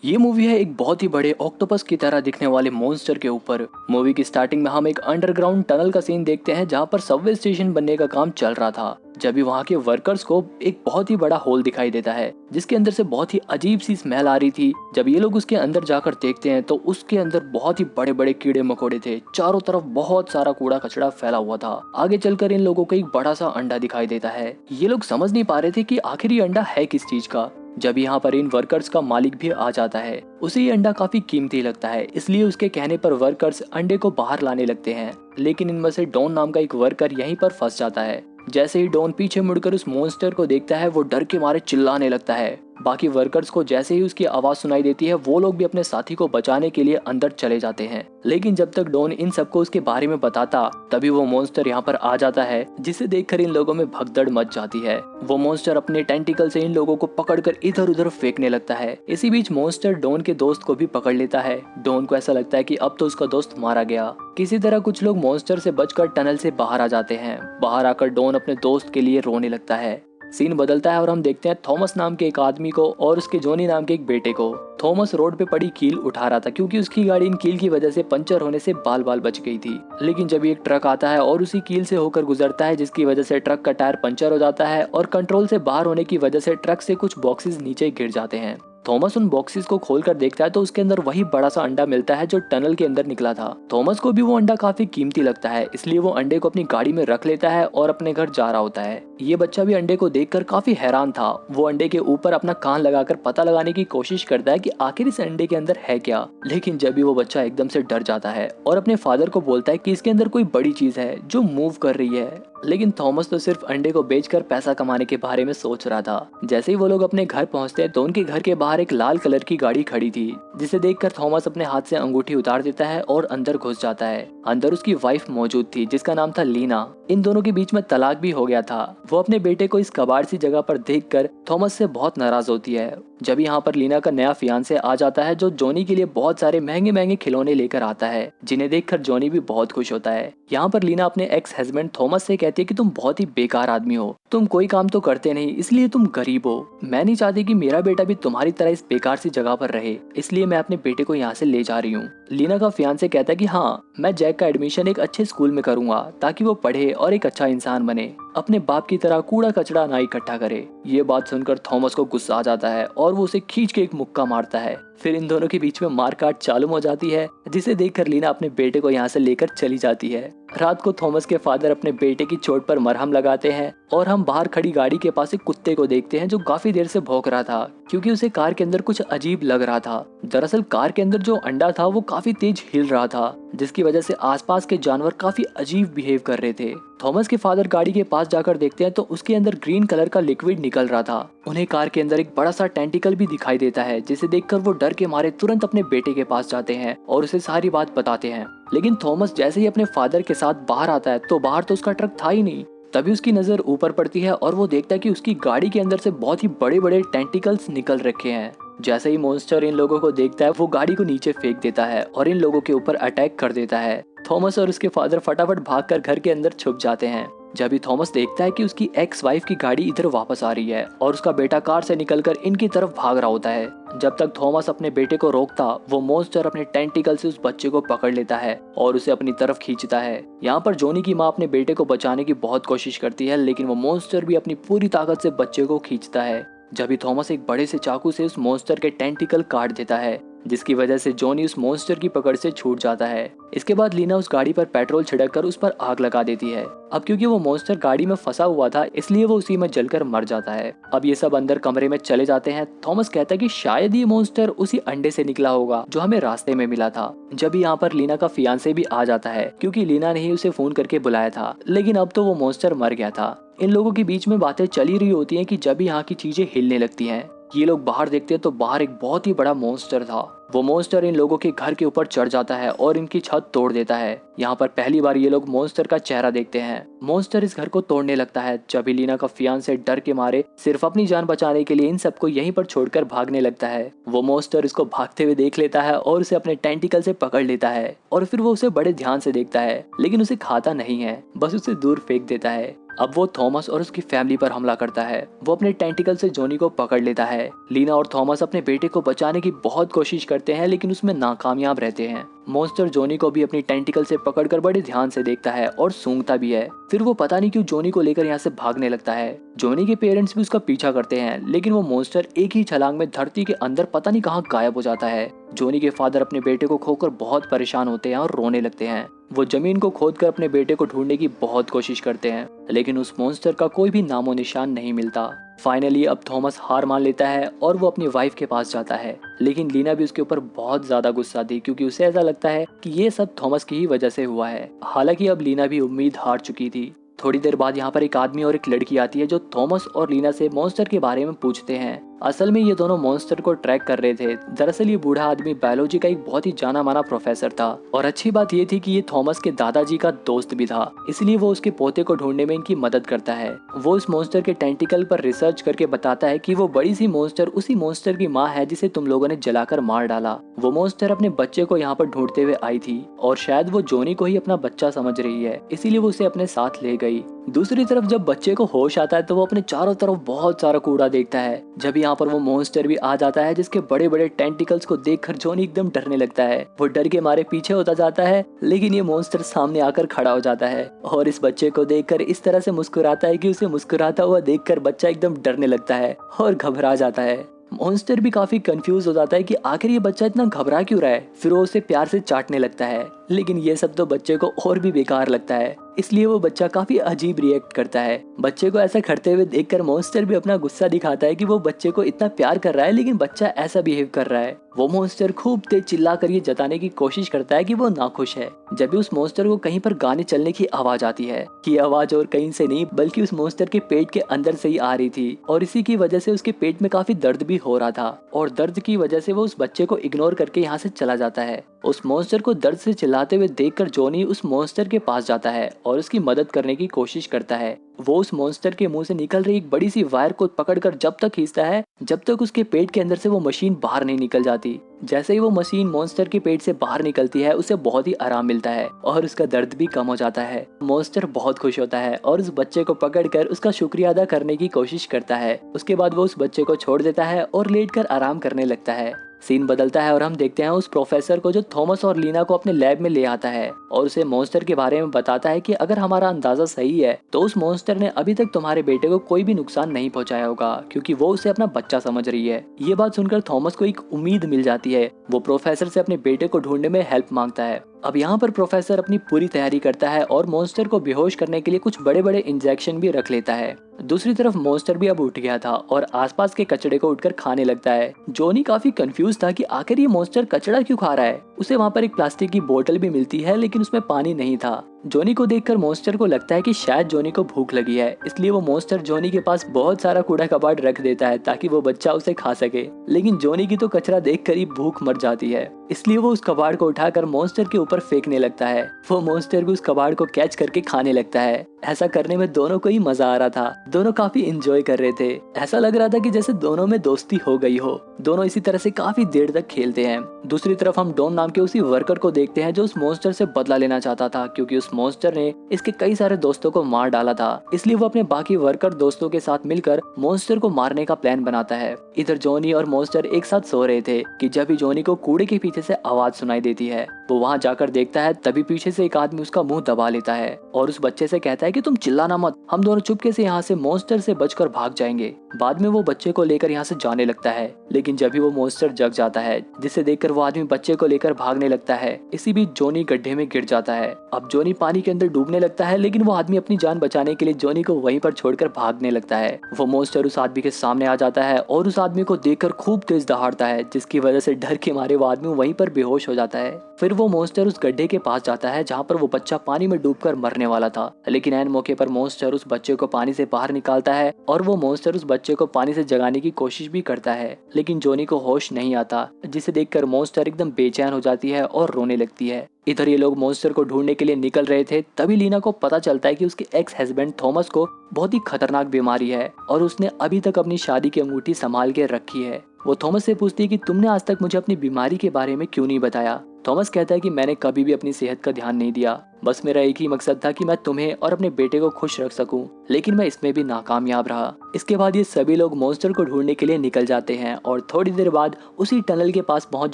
ये मूवी है एक बहुत ही बड़े ऑक्टोपस की तरह दिखने वाले मॉन्स्टर के ऊपर। मूवी की स्टार्टिंग में हम एक अंडरग्राउंड टनल का सीन देखते हैं जहाँ पर सबवे स्टेशन बनने का काम चल रहा था। जब भी वहाँ के वर्कर्स को एक बहुत ही बड़ा होल दिखाई देता है जिसके अंदर से बहुत ही अजीब सी स्मेल आ रही थी। जब ये लोग उसके अंदर जाकर देखते हैं तो उसके अंदर बहुत ही बड़े बड़े कीड़े मकोड़े थे। चारों तरफ बहुत सारा कूड़ा कचड़ा फैला हुआ था। आगे चलकर इन लोगों को एक बड़ा सा अंडा दिखाई देता है। ये लोग समझ नहीं पा रहे थे कि आखिर ये अंडा है किस चीज का। जब यहाँ पर इन वर्कर्स का मालिक भी आ जाता है। उसे ये अंडा काफी कीमती लगता है, इसलिए उसके कहने पर वर्कर्स अंडे को बाहर लाने लगते हैं। लेकिन इनमें से डॉन नाम का एक वर्कर यहीं पर फंस जाता है। जैसे ही डॉन पीछे मुड़कर उस मॉन्स्टर को देखता है वो डर के मारे चिल्लाने लगता है। बाकी वर्कर्स को जैसे ही उसकी आवाज सुनाई देती है वो लोग भी अपने साथी को बचाने के लिए अंदर चले जाते हैं। लेकिन जब तक डॉन इन सबको उसके बारे में बताता तभी वो मॉन्स्टर यहाँ पर आ जाता है, जिसे देखकर इन लोगों में भगदड़ मच जाती है। वो मॉन्स्टर अपने टेंटिकल से इन लोगों को पकड़कर इधर उधर फेंकने लगता है। इसी बीच मॉन्स्टर डॉन के दोस्त को भी पकड़ लेता है। डॉन को ऐसा लगता है कि अब तो उसका दोस्त मारा गया। किसी तरह कुछ लोग मॉन्स्टर से बचकर टनल से बाहर आ जाते हैं। बाहर आकर डॉन अपने दोस्त के लिए रोने लगता है। सीन बदलता है और हम देखते हैं थॉमस नाम के एक आदमी को और उसके जॉनी नाम के एक बेटे को। थॉमस रोड पे पड़ी कील उठा रहा था क्योंकि उसकी गाड़ी इन कील की वजह से पंचर होने से बाल बाल बच गई थी। लेकिन जब एक ट्रक आता है और उसी कील से होकर गुजरता है जिसकी वजह से ट्रक का टायर पंचर हो जाता है और कंट्रोल से बाहर होने की वजह से ट्रक से कुछ बॉक्सेस नीचे गिर जाते हैं। थॉमस उन बॉक्सेस को खोलकर देखता है तो उसके अंदर वही बड़ा सा अंडा मिलता है जो टनल के अंदर निकला था। थॉमस को भी वो अंडा काफी कीमती लगता है, इसलिए वो अंडे को अपनी गाड़ी में रख लेता है और अपने घर जा रहा होता है। ये बच्चा भी अंडे को देखकर काफी हैरान था। वो अंडे के ऊपर अपना कान लगाकर पता लगाने की कोशिश करता है कि आखिर इस अंडे के अंदर है क्या। लेकिन जब भी वो बच्चा एकदम से डर जाता है और अपने फादर को बोलता है कि इसके अंदर कोई बड़ी चीज है जो मूव कर रही है। लेकिन थॉमस तो सिर्फ अंडे को बेचकर पैसा कमाने के बारे में सोच रहा था। जैसे ही वो लोग अपने घर पहुंचते हैं तो उनके घर के बाहर एक लाल कलर की गाड़ी खड़ी थी, जिसे देखकर थॉमस अपने हाथ से अंगूठी उतार देता है और अंदर घुस जाता है। अंदर उसकी वाइफ मौजूद थी जिसका नाम था लीना। इन दोनों के बीच में तलाक भी हो गया था। वो अपने बेटे को इस कबाड़ सी जगह पर देखकर थॉमस से बहुत नाराज होती है। जब यहाँ पर लीना का नया फियांसे आ जाता है जो जॉनी के लिए बहुत सारे महंगे महंगे खिलौने लेकर आता है, जिन्हें देखकर जॉनी भी बहुत खुश होता है। यहाँ पर लीना अपने एक्स हस्बैंड थॉमस से कहती है कि तुम बहुत ही बेकार आदमी हो, तुम कोई काम तो करते नहीं, इसलिए तुम गरीब हो। मैं नहीं चाहती कि मेरा बेटा भी तुम्हारी तरह इस बेकार सी जगह पर रहे, इसलिए मैं अपने बेटे को यहाँ से ले जा रही हूँ। लीना का फियांसे कहता है कि हाँ, मैं जैक का एडमिशन एक अच्छे स्कूल में करूंगा ताकि वो पढ़े और एक अच्छा इंसान बने, अपने बाप की तरह कूड़ा कचरा ना इकट्ठा करे। ये बात सुनकर थॉमस को गुस्सा आ जाता है और वो उसे खींच के एक मुक्का मारता है। फिर इन दोनों के बीच में मारकाट चालू हो जाती है, जिसे देखकर लीना अपने बेटे को यहाँ से लेकर चली जाती है। रात को थॉमस के फादर अपने बेटे की चोट पर मरहम लगाते हैं और हम बाहर खड़ी गाड़ी के पास एक कुत्ते को देखते हैं जो काफी देर से भौंक रहा था क्योंकि उसे कार के अंदर कुछ अजीब लग रहा था। दरअसल कार के अंदर जो अंडा था वो काफी तेज हिल रहा था, जिसकी वजह से आसपास के जानवर काफी अजीब बिहेव कर रहे थे। थॉमस के फादर गाड़ी के पास जाकर देखते हैं तो उसके अंदर ग्रीन कलर का लिक्विड निकल रहा था। उन्हें कार के अंदर एक बड़ा सा टेंटिकल भी दिखाई देता है, जिसे देखकर वो डर के मारे तुरंत अपने बेटे के पास जाते हैं और उसे सारी बात बताते हैं। लेकिन थॉमस जैसे ही अपने फादर के साथ बाहर आता है तो बाहर तो उसका ट्रक था ही नहीं। तभी उसकी नजर ऊपर पड़ती है और वो देखता है कि उसकी गाड़ी के अंदर से बहुत ही बड़े बड़े टेंटिकल्स निकल रखे हैं। जैसे ही मॉन्स्टर इन लोगों को देखता है वो गाड़ी को नीचे फेंक देता है और इन लोगों के ऊपर अटैक कर देता है। थॉमस और उसके फादर फटाफट भागकर घर के अंदर छुप जाते हैं। जब भी थॉमस देखता है कि उसकी एक्स वाइफ की गाड़ी इधर वापस आ रही है और उसका बेटा कार से निकलकर इनकी तरफ भाग रहा होता है। जब तक थॉमस अपने बेटे को रोकता, वो मॉन्स्टर अपने टेंटिकल से उस बच्चे को पकड़ लेता है और उसे अपनी तरफ खींचता है। यहाँ पर जॉनी की माँ अपने बेटे को बचाने की बहुत कोशिश करती है, लेकिन वो मॉन्स्टर भी अपनी पूरी ताकत से बच्चे को खींचता है। जब भी थॉमस एक बड़े से चाकू से उस मॉन्स्टर के टेंटिकल काट देता है, जिसकी वजह से जॉनी उस मॉन्स्टर की पकड़ से छूट जाता है। इसके बाद लीना उस गाड़ी पर पेट्रोल छिड़ककर उस पर आग लगा देती है। अब क्योंकि वो मॉन्स्टर गाड़ी में फंसा हुआ था इसलिए वो उसी में जलकर मर जाता है। अब ये सब अंदर कमरे में चले जाते हैं। थॉमस कहता है कि शायद ये मॉन्स्टर उसी अंडे से निकला होगा जो हमें रास्ते में मिला था। जब यहाँ पर लीना का फियांसे भी आ जाता है क्योंकि लीना ने ही उसे फोन करके बुलाया था, लेकिन अब तो वो मॉन्स्टर मर गया था। इन लोगों के बीच में बातें चली रही होती हैं कि जब यहाँ की चीजें हिलने लगती हैं। ये लोग बाहर देखते हैं तो बाहर एक बहुत ही बड़ा मॉन्स्टर था। वो मॉन्स्टर इन लोगों के घर के ऊपर चढ़ जाता है और इनकी छत तोड़ देता है। यहाँ पर पहली बार ये लोग मॉन्स्टर का चेहरा देखते हैं। मॉन्स्टर इस घर को तोड़ने लगता है। जब लीना का फियांसे डर के मारे सिर्फ अपनी जान बचाने के लिए इन सबको यहीं पर छोड़कर भागने लगता है। वो मॉन्स्टर इसको भागते हुए देख लेता है और उसे अपने टेंटिकल से पकड़ लेता है और फिर वो उसे बड़े ध्यान से देखता है, लेकिन उसे खाता नहीं है, बस उसे दूर फेंक देता है। अब वो थॉमस और उसकी फैमिली पर हमला करता है। वो अपने टेंटिकल से जॉनी को पकड़ लेता है। लीना और थॉमस अपने बेटे को बचाने की बहुत कोशिश करते हैं, लेकिन उसमें नाकामयाब रहते हैं। मॉन्स्टर जॉनी को भी अपनी टेंटिकल से पकड़कर बड़े ध्यान से देखता है और सूंघता भी है। फिर वो पता नहीं क्यों जॉनी को लेकर यहाँ से भागने लगता है। जॉनी के पेरेंट्स भी उसका पीछा करते हैं, लेकिन वो मॉन्स्टर एक ही छलांग में धरती के अंदर पता नहीं कहाँ गायब हो जाता है। जॉनी के फादर अपने बेटे को खोकर बहुत परेशान होते हैं और रोने लगते हैं। वो जमीन को खोदकर अपने बेटे को ढूंढने की बहुत कोशिश करते हैं, लेकिन उस मॉन्स्टर का कोई भी नामो निशान नहीं मिलता। फाइनली अब थॉमस हार मान लेता है और वो अपनी वाइफ के पास जाता है, लेकिन लीना भी उसके ऊपर बहुत ज्यादा गुस्सा थी क्योंकि उसे ऐसा लगता है कि ये सब थॉमस की ही वजह से हुआ है। हालांकि अब लीना भी उम्मीद हार चुकी थी। थोड़ी देर बाद यहाँ पर एक आदमी और एक लड़की आती है जो थॉमस और लीना से मॉन्स्टर के बारे में पूछते हैं। असल में ये दोनों मॉन्स्टर को ट्रैक कर रहे थे। दरअसल ये बूढ़ा आदमी बायोलॉजी का एक बहुत ही जाना माना प्रोफेसर था और अच्छी बात ये थी कि ये थॉमस के दादाजी का दोस्त भी था, इसलिए वो उसके पोते को ढूंढने में इनकी मदद करता है। वो इस मॉन्स्टर के टेंटिकल पर रिसर्च करके बताता है कि वो बड़ी सी मॉन्स्टर उसी मॉन्स्टर की माँ है जिसे तुम लोगों ने जलाकर मार डाला। वो मॉन्स्टर अपने बच्चे को यहाँ पर ढूंढते हुए आई थी और शायद वो जॉनी को ही अपना बच्चा समझ रही है, इसीलिए वो उसे अपने साथ ले गई। दूसरी तरफ जब बच्चे को होश आता है तो वो अपने चारों तरफ बहुत सारा कूड़ा देखता है। जब यहाँ पर वो मॉन्स्टर भी आ जाता है जिसके बड़े बड़े टेंटिकल्स को देखकर जॉनी एकदम डरने लगता है। वो डर के मारे पीछे होता जाता है, लेकिन ये मॉन्स्टर सामने आकर खड़ा हो जाता है और इस बच्चे को देखकर इस तरह से मुस्कुराता है कि उसे मुस्कुराता हुआ देखकर बच्चा एकदम डरने लगता है और घबरा जाता है। मॉन्स्टर भी काफी कंफ्यूज हो जाता है कि आखिर ये बच्चा इतना घबरा क्यों रहा है। फिर वो उसे प्यार से चाटने लगता है, लेकिन ये सब तो बच्चे को और भी बेकार लगता है, इसलिए वो बच्चा काफी अजीब रिएक्ट करता है। बच्चे को ऐसा करते हुए देखकर मॉन्स्टर भी अपना गुस्सा दिखाता है कि वो बच्चे को इतना प्यार कर रहा है, लेकिन बच्चा ऐसा बिहेव कर रहा है। वो मॉन्स्टर खूब तेज चिल्ला कर ये जताने की कोशिश करता है कि वो नाखुश है। जब भी उस मॉन्स्टर को कहीं पर गाने चलने की आवाज आती है, कि आवाज और कहीं से नहीं बल्कि उस मॉन्स्टर के पेट के अंदर से ही आ रही थी और इसी की वजह से उसके पेट में काफी दर्द भी हो रहा था और दर्द की वजह से वो उस बच्चे को इग्नोर करके यहाँ से चला जाता है। उस मॉन्स्टर को दर्द से चिल्लाते हुए देखकर जॉनी उस मॉन्स्टर के पास जाता है और उसकी मदद करने की कोशिश करता है। वो उस मॉन्स्टर के मुंह से निकल रही एक बड़ी सी वायर को पकड़कर जब तक खींचता है जब तक उसके पेट के अंदर से वो मशीन बाहर नहीं निकल जाती। जैसे ही वो मशीन मॉन्स्टर के पेट से बाहर निकलती है उसे बहुत ही आराम मिलता है और उसका दर्द भी कम हो जाता है। मॉन्स्टर बहुत खुश होता है और उस बच्चे को पकड़कर उसका शुक्रिया अदा करने की कोशिश करता है। उसके बाद वो उस बच्चे को छोड़ देता है और लेटकर आराम करने लगता है। सीन बदलता है और हम देखते हैं उस प्रोफेसर को जो थॉमस और लीना को अपने लैब में ले आता है और उसे मॉन्स्टर के बारे में बताता है कि अगर हमारा अंदाजा सही है तो उस मॉन्स्टर ने अभी तक तुम्हारे बेटे को कोई भी नुकसान नहीं पहुंचाया होगा, क्योंकि वो उसे अपना बच्चा समझ रही है। ये बात सुनकर थॉमस को एक उम्मीद मिल जाती है। वो प्रोफेसर से अपने बेटे को ढूंढने में हेल्प मांगता है। अब यहाँ पर प्रोफेसर अपनी पूरी तैयारी करता है और मॉन्स्टर को बेहोश करने के लिए कुछ बड़े बड़े इंजेक्शन भी रख लेता है। दूसरी तरफ मॉन्स्टर भी अब उठ गया था और आसपास के कचड़े को उठकर खाने लगता है। जॉनी काफी कंफ्यूज था कि आखिर ये मॉन्स्टर कचड़ा क्यों खा रहा है। उसे वहाँ पर एक प्लास्टिक की बोतल भी मिलती है, लेकिन उसमें पानी नहीं था। जॉनी को देखकर मॉन्स्टर को लगता है कि शायद जॉनी को भूख लगी है, इसलिए वो मॉन्स्टर जॉनी के पास बहुत सारा कूड़ा कबाड़ रख देता है ताकि वो बच्चा उसे खा सके। लेकिन जॉनी की तो कचरा देखकर ही भूख मर जाती है, इसलिए वो उस कबाड़ को उठाकर मॉन्स्टर के ऊपर फेंकने लगता है। वो मॉन्स्टर भी उस कबाड़ को कैच करके खाने लगता है। ऐसा करने में दोनों को ही मजा आ रहा था। दोनों काफी एंजॉय कर रहे थे। ऐसा लग रहा था कि जैसे दोनों में दोस्ती हो गई हो। दोनों इसी तरह से काफी देर तक खेलते हैं। दूसरी तरफ हम डॉन नाम के उसी वर्कर को देखते हैं जो उस मॉन्स्टर से बदला लेना चाहता था, क्योंकि उस मॉन्स्टर ने इसके कई सारे दोस्तों को मार डाला था। इसलिए वो अपने बाकी वर्कर दोस्तों के साथ मिलकर मॉन्स्टर को मारने का प्लान बनाता है। इधर जॉनी और मॉन्स्टर एक साथ सो रहे थे कि जब भी जॉनी को कूड़े के पीछे से आवाज सुनाई देती है। वो वहाँ जाकर देखता है, तभी पीछे से एक आदमी उसका मुंह दबा लेता है और उस बच्चे से कहता है कि तुम चिल्लाना मत, हम दोनों चुपके से यहाँ से मॉन्स्टर से बचकर भाग जाएंगे। बाद में वो बच्चे को लेकर यहाँ से जाने लगता है, लेकिन जब भी वो मॉन्स्टर जग जाता है जिसे देखकर वो आदमी बच्चे को लेकर भागने लगता है। इसी बीच जॉनी गड्ढे में गिर जाता है। अब जॉनी पानी के अंदर डूबने लगता है, लेकिन वो आदमी अपनी जान बचाने के लिए जॉनी को वहीं पर छोड़कर भागने लगता है। वो मॉन्स्टर उस आदमी के सामने आ जाता है और उस आदमी को देखकर खूब तेज दहाड़ता है, जिसकी वजह से डर के मारे वो आदमी वहीं पर बेहोश हो जाता है। फिर वो मॉन्स्टर उस गड्ढे के पास जाता है जहाँ पर वो बच्चा पानी में डूबकर मरने वाला था। लेकिन ऐन मौके पर मॉन्स्टर उस बच्चे को पानी से बाहर निकालता है और वो मॉन्स्टर उस बच्चे को पानी से जगाने की कोशिश भी करता है, लेकिन जॉनी को होश नहीं आता, जिसे देखकर मॉन्स्टर एकदम बेचैन हो जाती है और रोने लगती है। इधर ये लोग मॉन्स्टर को ढूंढने के लिए निकल रहे थे, तभी लीना को पता चलता है कि उसके एक्स हस्बैंड थॉमस को बहुत ही खतरनाक बीमारी है और उसने अभी तक अपनी शादी की अंगूठी संभाल के रखी है। वो थॉमस से पूछती है कि तुमने आज तक मुझे अपनी बीमारी के बारे में क्यों नहीं बताया। थॉमस कहता है कि मैंने कभी भी अपनी सेहत का ध्यान नहीं दिया, बस मेरा एक ही मकसद था कि मैं तुम्हें और अपने बेटे को खुश रख सकूं, लेकिन मैं इसमें भी नाकामयाब रहा। इसके बाद ये सभी लोग मॉन्स्टर को ढूंढने के लिए निकल जाते हैं और थोड़ी देर बाद उसी टनल के पास पहुंच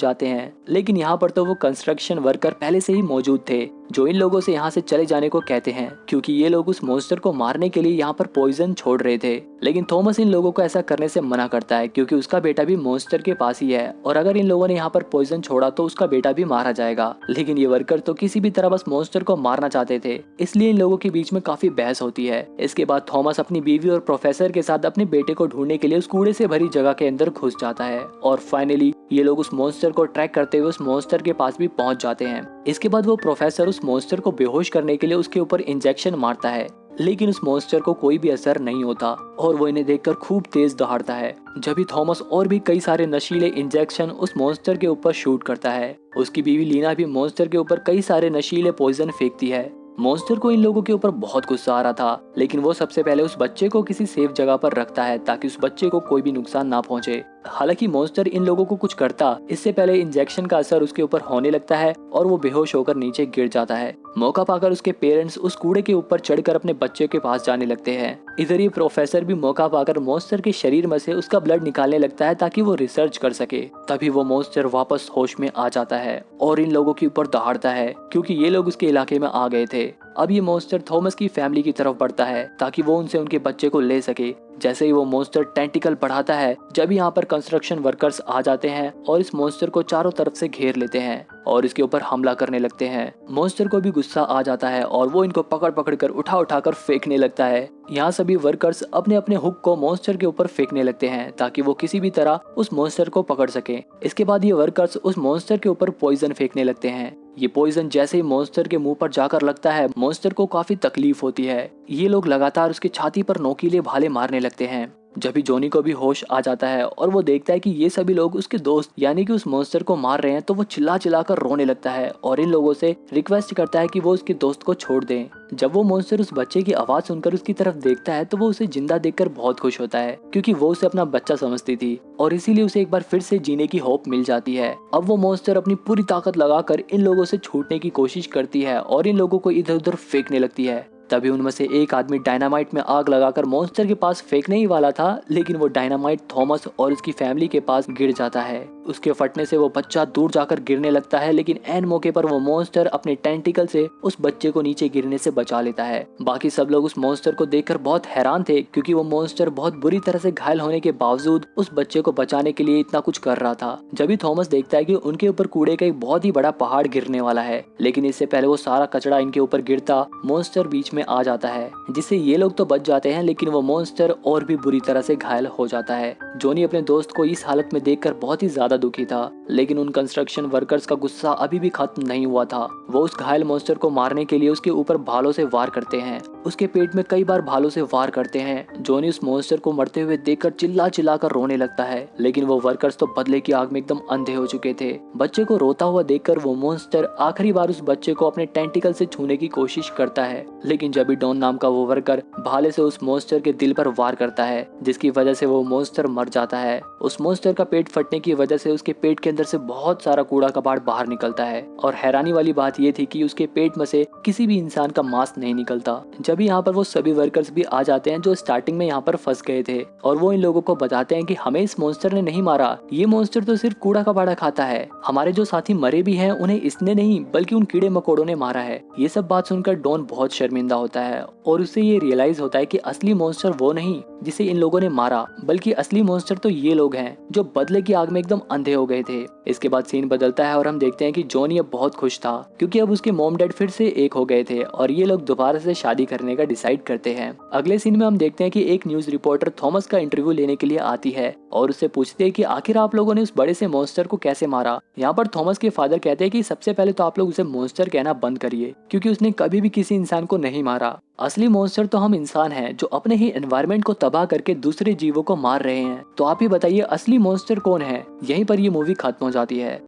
जाते हैं। लेकिन यहाँ पर तो वो कंस्ट्रक्शन वर्कर पहले से ही मौजूद थे, जो इन लोगों से यहाँ से चले जाने को कहते हैं, क्योंकि ये लोग उस मॉन्स्टर को मारने के लिए यहाँ पर पॉइजन छोड़ रहे थे। लेकिन थॉमस इन लोगों को ऐसा करने से मना करता है, क्योंकि उसका बेटा भी मॉन्स्टर के पास ही है और अगर इन लोगों ने यहाँ पर पॉइजन छोड़ा तो उसका बेटा भी मारा जाएगा। लेकिन ये वर्कर तो किसी भी तरह बस मॉन्स्टर को मारना चाहते थे, इसलिए इन लोगों के बीच में काफी बहस होती है। इसके बाद थॉमस अपनी बीवी और प्रोफेसर के साथ अपने बेटे को ढूंढने के लिए उस कूड़े से भरी जगह के अंदर घुस जाता है और फाइनली ये लोग उस मॉन्स्टर को ट्रैक करते हुए उस मॉन्स्टर के पास भी पहुंच जाते हैं। इसके बाद वो प्रोफेसर उस मॉन्स्टर को बेहोश करने के लिए उसके ऊपर इंजेक्शन मारता है, लेकिन उस मॉन्स्टर को कोई भी असर नहीं होता और वो इन्हें देखकर खूब तेज दहाड़ता है। जब भी थॉमस और भी कई सारे नशीले इंजेक्शन उस मॉन्स्टर के ऊपर शूट करता है, उसकी बीवी लीना भी मॉन्स्टर के ऊपर कई सारे नशीले पॉइजन फेंकती है। मॉन्स्टर को इन लोगों के ऊपर बहुत गुस्सा आ रहा था, लेकिन वो सबसे पहले उस बच्चे को किसी सेफ जगह पर रखता है ताकि उस बच्चे को कोई भी नुकसान ना पहुंचे। हालांकि मॉन्स्टर इन लोगों को कुछ करता इससे पहले इंजेक्शन का असर उसके ऊपर होने लगता है और वो बेहोश होकर नीचे गिर जाता है। मौका पाकर उसके पेरेंट्स उस कूड़े के ऊपर चढ़कर अपने बच्चे के पास जाने लगते हैं। इधर ये प्रोफेसर भी मौका पाकर मॉन्स्टर के शरीर में से उसका ब्लड निकालने लगता है ताकि वो रिसर्च कर सके। तभी वो मॉन्स्टर वापस होश में आ जाता है और इन लोगों के ऊपर दहाड़ता है, क्योंकि ये लोग उसके इलाके में आ गए थे। अब ये मॉन्स्टर थॉमस की फैमिली की तरफ बढ़ता है ताकि वो उनसे उनके बच्चे को ले सके। जैसे ही वो मॉन्स्टर टेंटिकल बढ़ाता है, जब यहाँ पर कंस्ट्रक्शन वर्कर्स आ जाते हैं और इस मॉन्स्टर को चारों तरफ से घेर लेते हैं और इसके ऊपर हमला करने लगते हैं। मॉन्स्टर को भी गुस्सा आ जाता है और वो इनको पकड़ पकड़ कर उठा कर फेंकने लगता है। यहाँ सभी वर्कर्स अपने अपने हुक को मॉन्स्टर के ऊपर फेंकने लगते हैं ताकि वो किसी भी तरह उस मॉन्स्टर को पकड़ सके। इसके बाद ये वर्कर्स उस मॉन्स्टर के ऊपर पॉइजन फेंकने लगते हैं। ये पॉइजन जैसे ही मॉन्स्टर के मुंह पर जाकर लगता है, मॉन्स्टर को काफी तकलीफ होती है। ये लोग लगातार उसकी छाती पर नोकीले भाले मारने लगते हैं। जब भी जॉनी को भी होश आ जाता है और वो देखता है कि ये सभी लोग उसके दोस्त यानी कि उस मॉन्स्टर को मार रहे हैं, तो वो चिल्ला चिल्ला कर रोने लगता है और इन लोगों से रिक्वेस्ट करता है कि वो उसके दोस्त को छोड़ दें। जब वो मॉन्स्टर उस बच्चे की आवाज सुनकर उसकी तरफ देखता है, तो वो उसे जिंदा देखकर बहुत खुश होता है, क्योंकि वो उसे अपना बच्चा समझती थी और इसीलिए उसे एक बार फिर से जीने की होप मिल जाती है। अब वो मॉन्स्टर अपनी पूरी ताकत लगाकर इन लोगों से छूटने की कोशिश करती है और इन लोगों को इधर उधर फेंकने लगती है। तभी उनमें से एक आदमी डायनामाइट में आग लगाकर मॉन्स्टर के पास फेंकने ही वाला था, लेकिन वो डायनामाइट थॉमस और उसकी फैमिली के पास गिर जाता है। उसके फटने से वो बच्चा दूर जाकर गिरने लगता है, लेकिन ऐन मौके पर वो मॉन्स्टर अपने टेंटिकल से उस बच्चे को नीचे गिरने से बचा लेता है। बाकी सब लोग उस मॉन्स्टर को देखकर बहुत हैरान थे, क्योंकि वो मॉन्स्टर बहुत बुरी तरह से घायल होने के बावजूद उस बच्चे को बचाने के लिए इतना कुछ कर रहा था। जब भी थॉमस देखता है कि उनके ऊपर कूड़े का एक बहुत ही बड़ा पहाड़ गिरने वाला है, लेकिन इससे पहले वो सारा कचरा इनके ऊपर गिरता मॉन्स्टर बीच में आ जाता है, जिससे ये लोग तो बच जाते हैं, लेकिन वो मॉन्स्टर और भी बुरी तरह से घायल हो जाता है। जॉनी अपने दोस्त को इस हालत में देखकर बहुत ही ज्यादा दुखी था, लेकिन उन कंस्ट्रक्शन वर्कर्स का गुस्सा अभी भी खत्म नहीं हुआ था। वो उस घायल मॉन्स्टर को मारने के लिए उसके ऊपर भालों से वार करते हैं, उसके पेट में कई बार भालों से वार करते हैं। जॉनी उस मॉन्स्टर को मरते हुए देखकर चिल्ला चिल्ला कर रोने लगता है, लेकिन वो वर्कर्स तो बदले की आग में एकदम अंधे हो चुके थे। बच्चे को रोता हुआ देखकर वो मॉन्स्टर आखिरी बार उस बच्चे को अपने टेंटिकल से छूने की कोशिश करता है, लेकिन जब भी डॉन नाम का वो वर्कर भाले से उस मॉन्स्टर के दिल पर वार करता है, जिसकी वजह से वो मॉन्स्टर मर जाता है। उस मॉन्स्टर का पेट फटने की वजह से उसके पेट के अंदर से बहुत सारा कूड़ा कबाड़ बाहर निकलता है, और हैरानी वाली बात ये थी कि उसके पेट में से किसी भी इंसान का मांस नहीं निकलता। जब यहाँ पर वो सभी वर्कर्स भी आ जाते हैं जो स्टार्टिंग में यहाँ पर फंस गए थे, और वो इन लोगों को बताते हैं कि हमें इस मॉन्स्टर ने नहीं मारा, ये मॉन्स्टर तो सिर्फ कूड़ा कबाड़ा खाता है, हमारे जो साथी मरे भी हैं उन्हें इसने नहीं बल्कि उन कीड़े मकोड़ों ने मारा है। ये सब बात सुनकर डॉन बहुत शर्मिंदा होता है और उसे ये रियलाइज होता है कि असली मॉन्स्टर वो नहीं जिसे इन लोगों ने मारा, बल्कि असली मॉन्स्टर तो ये लोग हैं जो बदले की आग में एकदम अंधे हो गए थे। इसके बाद सीन बदलता है और हम देखते हैं कि जॉनी अब बहुत खुश था, क्योंकि अब उसके मॉम डैड फिर से एक हो गए थे और ये लोग दोबारा से शादी करने का डिसाइड करते हैं। अगले सीन में हम देखते हैं कि एक न्यूज रिपोर्टर थॉमस का इंटरव्यू लेने के लिए आती है, और उससे पूछते हैं कि आखिर आप लोगों ने उस बड़े से मॉन्स्टर को कैसे मारा। यहाँ पर थॉमस के फादर कहते हैं कि सबसे पहले तो आप लोग उसे मॉन्स्टर कहना बंद करिए, क्योंकि उसने कभी भी किसी इंसान को नहीं मारा। असली मॉन्स्टर तो हम इंसान हैं जो अपने ही एनवायरनमेंट को तबाह करके दूसरे जीवों को मार रहे हैं। तो आप ही बताइए असली मॉन्स्टर कौन है। यहीं पर ये मूवी खत्म हो जाती है।